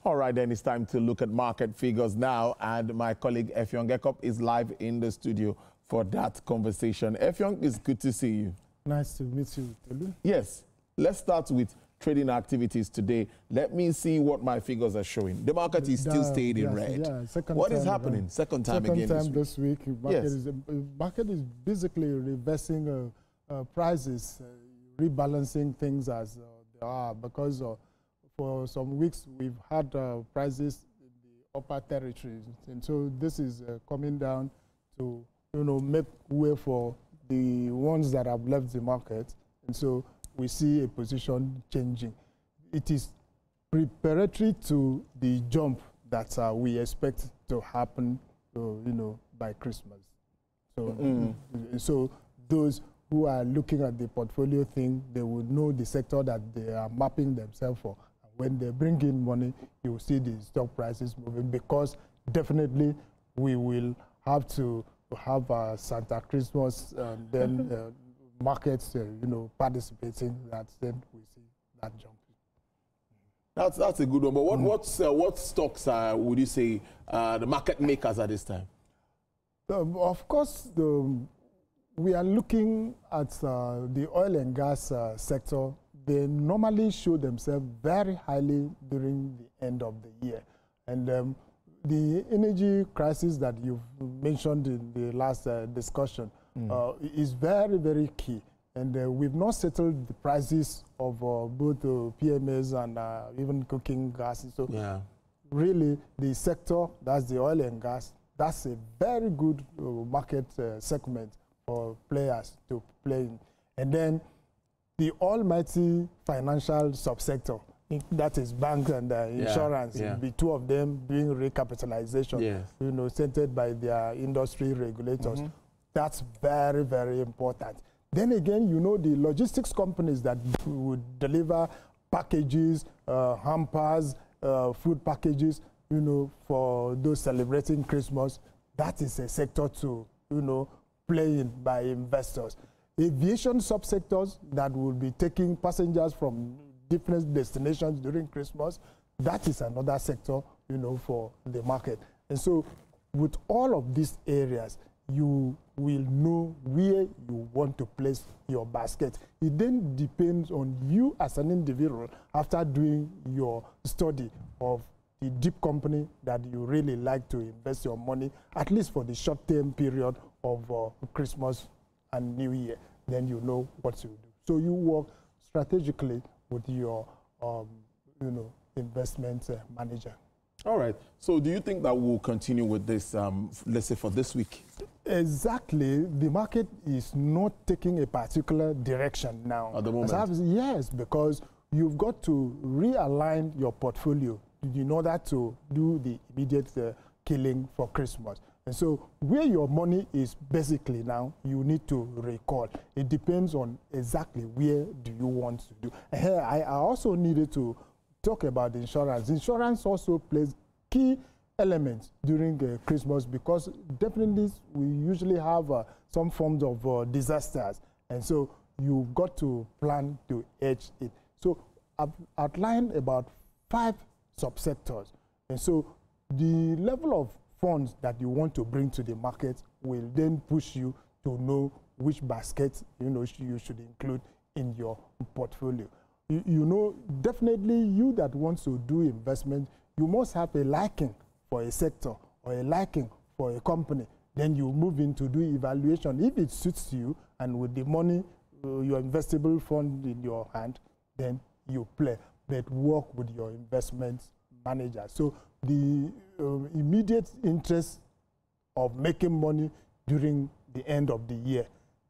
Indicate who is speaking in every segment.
Speaker 1: All right, then it's time to look at market figures now, and my colleague Effiong Gekop is live in the studio for that conversation. Effiong, it's good to see you.
Speaker 2: Nice to meet you, Tolu.
Speaker 1: Yes, let's start with trading activities today. Let me see what my figures are showing. The market is still stayed in red.
Speaker 2: Yeah,
Speaker 1: what is happening? Second time
Speaker 2: this week. Market is basically reversing prices, rebalancing things as they are, because for some weeks we've had prices in the upper territories, and so this is coming down to make way for the ones that have left the market, and so we see a position changing. It is preparatory to the jump that we expect to happen, by Christmas. So, so those who are looking at the portfolio thing, they would know the sector that they are mapping themselves for. And when they bring in money, you will see the stock prices moving, because definitely we will have to have Santa Christmas, and then markets, participating. Then we see that jump.
Speaker 1: That's a good one. But what stocks would you say the market makers at this time?
Speaker 2: Of course, we are looking at the oil and gas sector. They normally show themselves very highly during the end of the year, and the energy crisis that you've mentioned in the last discussion is very, very key. And we've not settled the prices of both PMAs and even cooking gas. So really, the sector, that's the oil and gas, that's a very good market segment for players to play in. And then the almighty financial subsector, that is banks and insurance, the two of them doing recapitalization, centered by their industry regulators. That's very, very important. Then again, the logistics companies that would deliver packages, hampers, food packages, for those celebrating Christmas, that is a sector to, play in by investors. Aviation subsectors that will be taking passengers from different destinations during Christmas, that is another sector, for the market. And so with all of these areas, you will know where you want to place your basket. It then depends on you as an individual, after doing your study of the deep company that you really like to invest your money, at least for the short-term period of Christmas and New Year. Then you know what to do. So you work strategically with your, investment manager.
Speaker 1: All right. So do you think that we'll continue with this, let's say, for this week?
Speaker 2: Exactly. The market is not taking a particular direction now.
Speaker 1: At the moment?
Speaker 2: Yes, because you've got to realign your portfolio in order to do the immediate killing for Christmas. And so where your money is basically now, you need to recall. It depends on exactly where do you want to do. And here, I also needed to talk about insurance. Insurance also plays key elements during Christmas, because definitely we usually have some forms of disasters. And so you've got to plan to hedge it. So I've outlined about 5 subsectors. And so the level of funds that you want to bring to the market will then push you to know which basket you should include in your portfolio. Definitely you that wants to do investment, you must have a liking for a sector or a liking for a company. Then you move in to do evaluation. If it suits you, and with the money, your investable fund in your hand, then you play. But work with your investment manager. So the immediate interest of making money during the end of the year,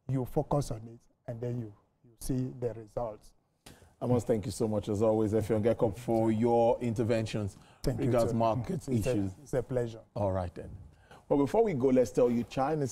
Speaker 2: you focus on it, and then you see the results.
Speaker 1: I must thank you so much, as always, Effiong Gekop, for your interventions
Speaker 2: regarding market issues. It's a pleasure.
Speaker 1: All right, then. Well, before we go, let's tell you China's